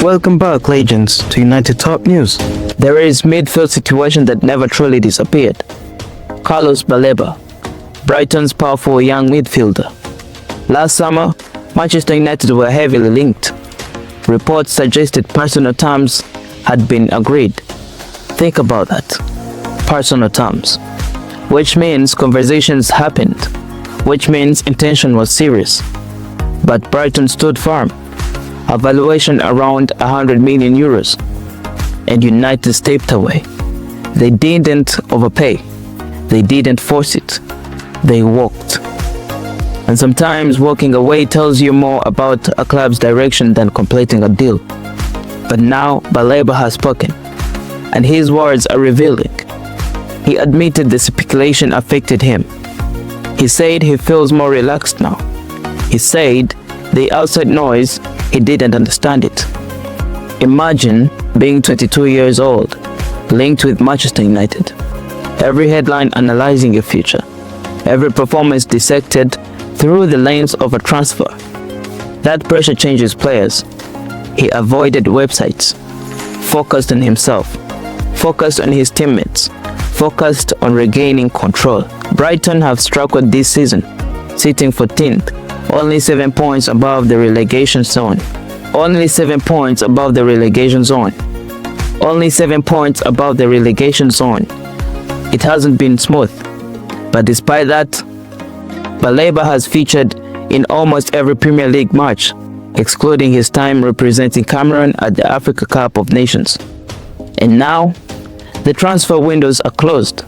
Welcome back, legends, to United Top News. There is midfield situation that never truly disappeared. Carlos Baleba, Brighton's powerful young midfielder. Last summer, Manchester United were heavily linked. Reports suggested personal terms had been agreed. Think about that. Personal terms. Which means conversations happened. Which means intention was serious. But Brighton stood firm. A valuation around 100 million euros. And United stepped away. They didn't overpay. They didn't force it. They walked. And sometimes walking away tells you more about a club's direction than completing a deal. But now Baleba has spoken, and his words are revealing. He admitted the speculation affected him. He said he feels more relaxed now. He said the outside noise, he didn't understand it. Imagine being 22 years old, linked with Manchester United. Every headline analyzing your future. Every performance dissected through the lens of a transfer. That pressure changes players. He avoided websites, focused on himself, focused on his teammates, focused on regaining control. Brighton have struggled this season, sitting 14th, only 7 points above the relegation zone. Only 7 points above the relegation zone. Only 7 points above the relegation zone. It hasn't been smooth, but despite that, Baleba has featured in almost every Premier League match, excluding his time representing Cameroon at the Africa Cup of Nations. And now, the transfer windows are closed.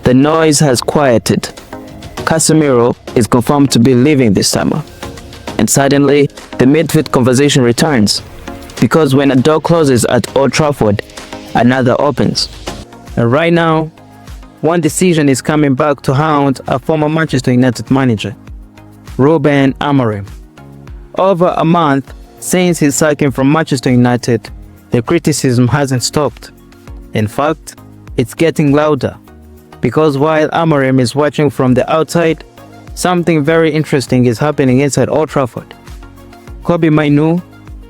The noise has quieted. Casemiro is confirmed to be leaving this summer. And suddenly, the midfield conversation returns. Because when a door closes at Old Trafford, another opens. And right now, one decision is coming back to haunt a former Manchester United manager, Ruben Amorim. Over a month since his sacking from Manchester United, the criticism hasn't stopped. In fact, it's getting louder. Because while Amorim is watching from the outside, something very interesting is happening inside Old Trafford. Kobbie Mainoo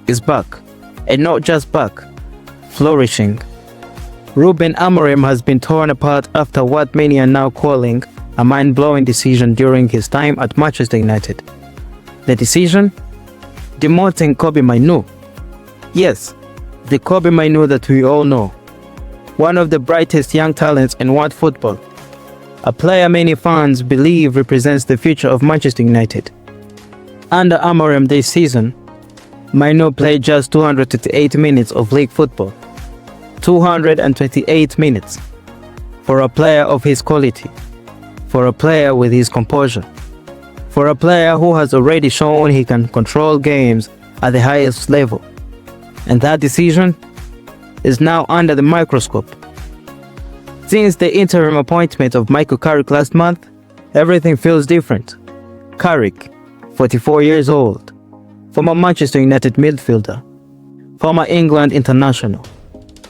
is back, and not just back, flourishing. Ruben Amorim has been torn apart after what many are now calling a mind-blowing decision during his time at Manchester United. The decision? Demoting Kobbie Mainoo. Yes, the Kobbie Mainoo that we all know. One of the brightest young talents in world football. A player many fans believe represents the future of Manchester United. Under Amorim this season, Mainoo played just 228 minutes of league football. 228 minutes. For a player of his quality. For a player with his composure. For a player who has already shown he can control games at the highest level. And that decision is now under the microscope. Since the interim appointment of Michael Carrick last month, everything feels different. Carrick, 44 years old, former Manchester United midfielder, former England international,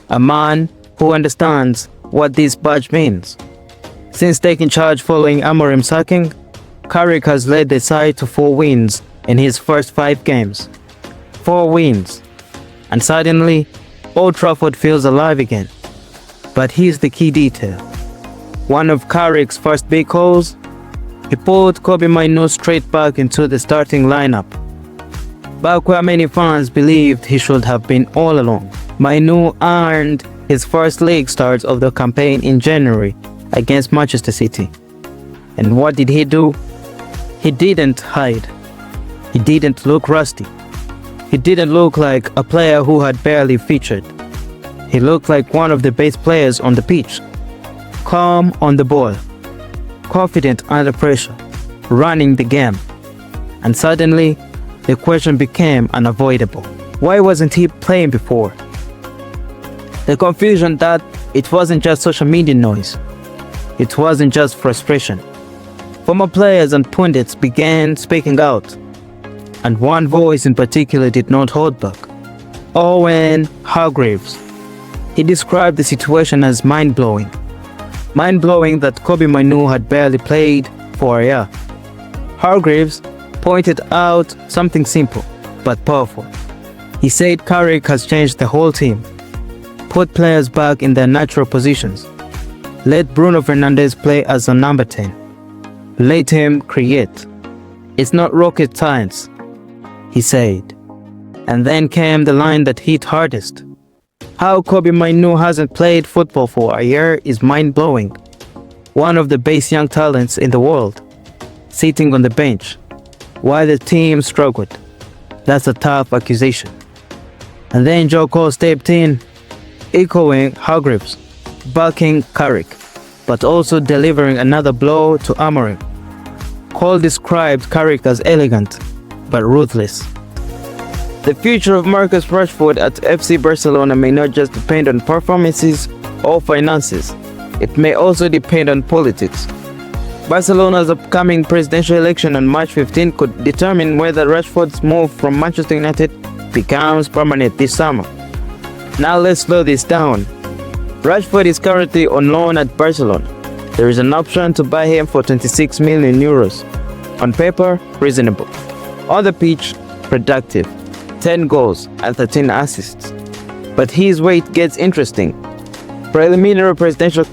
a man who understands what this badge means. Since taking charge following Amorim's sacking, Carrick has led the side to 4 wins in his first 5 games. 4 wins. And suddenly, Old Trafford feels alive again. But here's the key detail. One of Carrick's first big goals, he pulled Kobbie Mainoo straight back into the starting lineup. Back where many fans believed he should have been all along. Mainoo earned his first league start of the campaign in January against Manchester City. And what did he do? He didn't hide. He didn't look rusty. He didn't look like a player who had barely featured. He looked like one of the best players on the pitch. Calm on the ball. Confident under pressure. Running the game. And suddenly, the question became unavoidable. Why wasn't he playing before? The confusion that it wasn't just social media noise. It wasn't just frustration. Former players and pundits began speaking out. And one voice in particular did not hold back. Owen Hargreaves. He described the situation as mind-blowing. Mind-blowing that Kobbie Mainoo had barely played for a year. Hargreaves pointed out something simple but powerful. He said Carrick has changed the whole team, put players back in their natural positions, let Bruno Fernandes play as a number 10, let him create. It's not rocket science, he said. And then came the line that hit hardest. How Kobbie Mainoo hasn't played football for a year is mind-blowing. One of the best young talents in the world, sitting on the bench, while the team struggled. That's a tough accusation. And then Joe Cole stepped in, echoing Hargreaves, backing Carrick, but also delivering another blow to Amorim. Cole described Carrick as elegant, but ruthless. The future of Marcus Rashford at FC Barcelona may not just depend on performances or finances. It may also depend on politics. Barcelona's upcoming presidential election on March 15 could determine whether Rashford's move from Manchester United becomes permanent this summer. Now let's slow this down. Rashford is currently on loan at Barcelona. There is an option to buy him for 26 million euros. On paper, reasonable. On the pitch, productive. 10 goals and 13 assists. But his weight gets interesting. Preliminary presidential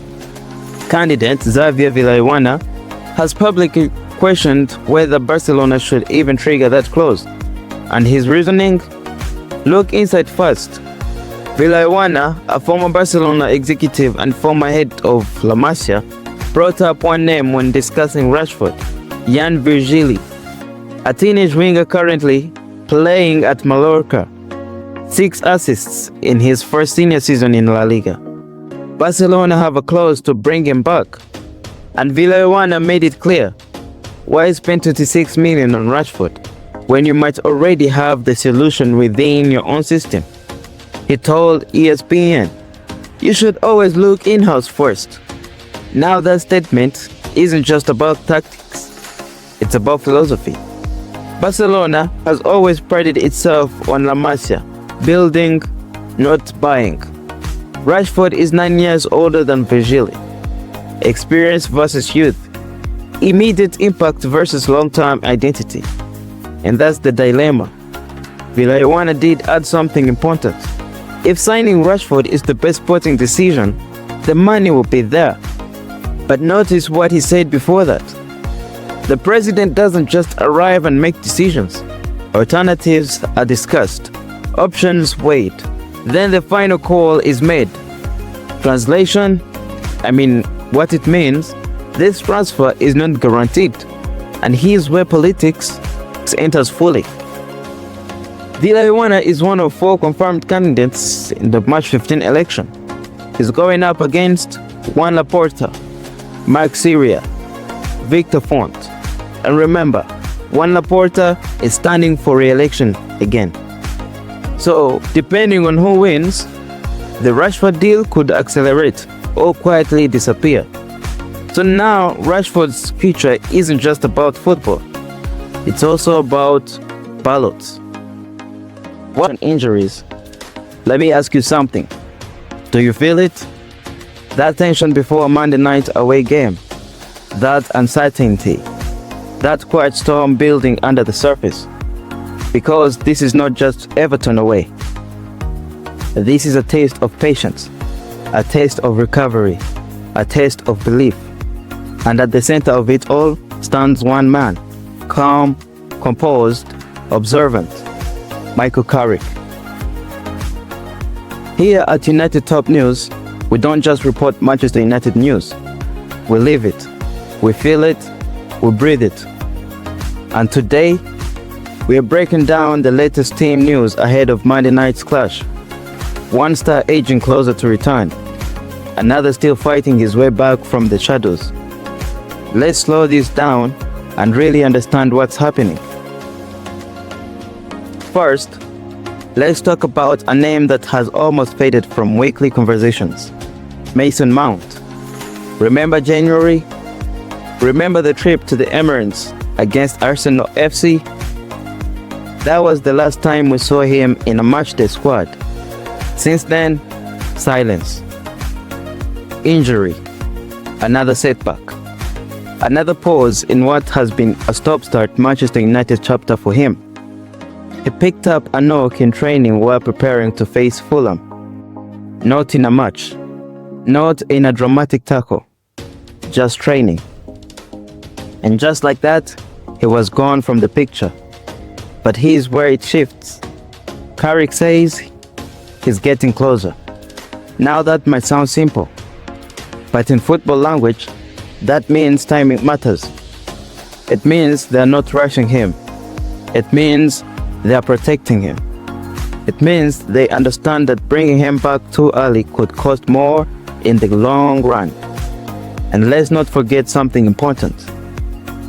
candidate Xavier Villanueva has publicly questioned whether Barcelona should even trigger that clause. And his reasoning? Look inside first. Villanueva, a former Barcelona executive and former head of La Masia, brought up one name when discussing Rashford, Jan Virgili, a teenage winger currently playing at Mallorca. 6 assists in his first senior season in La Liga. Barcelona have a clause to bring him back. And Villanueva made it clear. Why spend 26 million on Rashford when you might already have the solution within your own system? He told ESPN, you should always look in-house first. Now that statement isn't just about tactics, it's about philosophy. Barcelona has always prided itself on La Masia, building, not buying. Rashford is 9 years older than Virgili. Experience versus youth. Immediate impact versus long-term identity. And that's the dilemma. Villanueva did add something important. If signing Rashford is the best sporting decision, the money will be there. But notice what he said before that. The president doesn't just arrive and make decisions. Alternatives are discussed. Options weighed. Then the final call is made. Translation? What it means, this transfer is not guaranteed. And here's where politics enters fully. Villanueva is one of 4 confirmed candidates in the March 15 election. He's going up against Juan Laporta, Marc Syria, Victor Font. And remember, Juan Laporta is standing for re-election again. So, depending on who wins, the Rashford deal could accelerate or quietly disappear. So now, Rashford's future isn't just about football. It's also about ballots. What injuries? Let me ask you something. Do you feel it? That tension before a Monday night away game. That uncertainty. That quiet storm building under the surface. Because this is not just Everton away. This is a taste of patience, a taste of recovery, a taste of belief. And at the center of it all stands one man, calm, composed, observant, Michael Carrick. Here at United Top News, we don't just report Manchester United news. We live it, we feel it, we breathe it. And today, we are breaking down the latest team news ahead of Monday night's clash. One star aging closer to return, another still fighting his way back from the shadows. Let's slow this down and really understand what's happening. First, let's talk about a name that has almost faded from weekly conversations. Mason Mount. Remember January? Remember the trip to the Emirates against Arsenal FC? That was the last time we saw him in a matchday squad. Since then, silence. Injury. Another setback. Another pause in what has been a stop-start Manchester United chapter for him. He picked up a knock in training while preparing to face Fulham. Not in a match, not in a dramatic tackle, just training. And just like that, he was gone from the picture. But here's where it shifts. Carrick says he's getting closer. Now that might sound simple, but in football language, that means timing matters. It means they're not rushing him. It means they are protecting him. It means they understand that bringing him back too early could cost more in the long run. And let's not forget something important.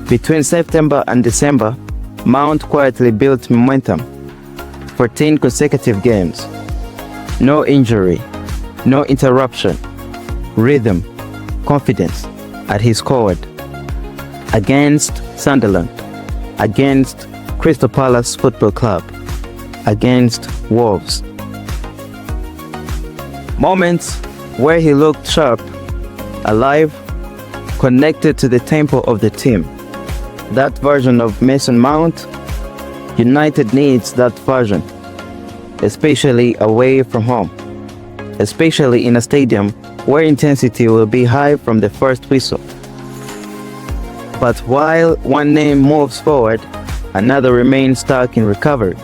Between September and December, Mount quietly built momentum. 14 consecutive games. No injury, no interruption. Rhythm, confidence, and he scored. Against Sunderland, against Crystal Palace Football Club, against Wolves. Moments where he looked sharp, alive, connected to the tempo of the team. That version of Mason Mount, United needs that version, especially away from home, especially in a stadium where intensity will be high from the first whistle. But while one name moves forward, another remains stuck in recovery.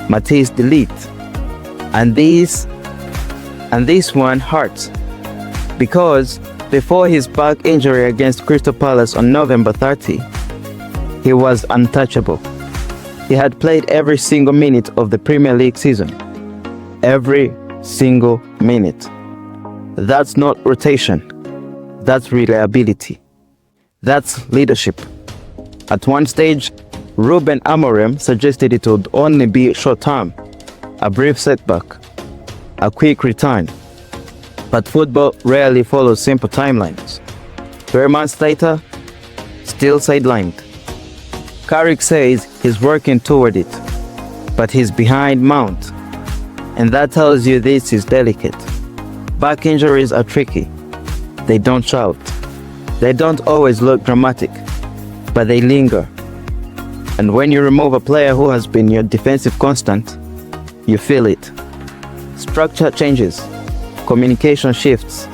Matthijs de Ligt. And this one hurts. Because before his back injury against Crystal Palace on November 30, he was untouchable. He had played every single minute of the Premier League season. Every single minute. That's not rotation. That's reliability. That's leadership. At one stage, Ruben Amorim suggested it would only be short-term, a brief setback, a quick return. But football rarely follows simple timelines. 3 months later, still sidelined. Carrick says he's working toward it, but he's behind Mount. And that tells you this is delicate. Back injuries are tricky. They don't shout. They don't always look dramatic, but they linger. And when you remove a player who has been your defensive constant, you feel it. Structure changes, communication shifts,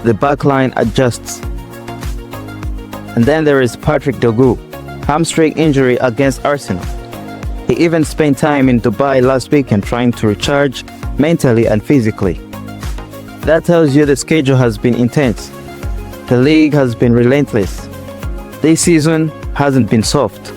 the backline adjusts. And then there is Patrick Dorgu, hamstring injury against Arsenal. He even spent time in Dubai last weekend trying to recharge mentally and physically. That tells you the schedule has been intense. The league has been relentless. This season hasn't been soft.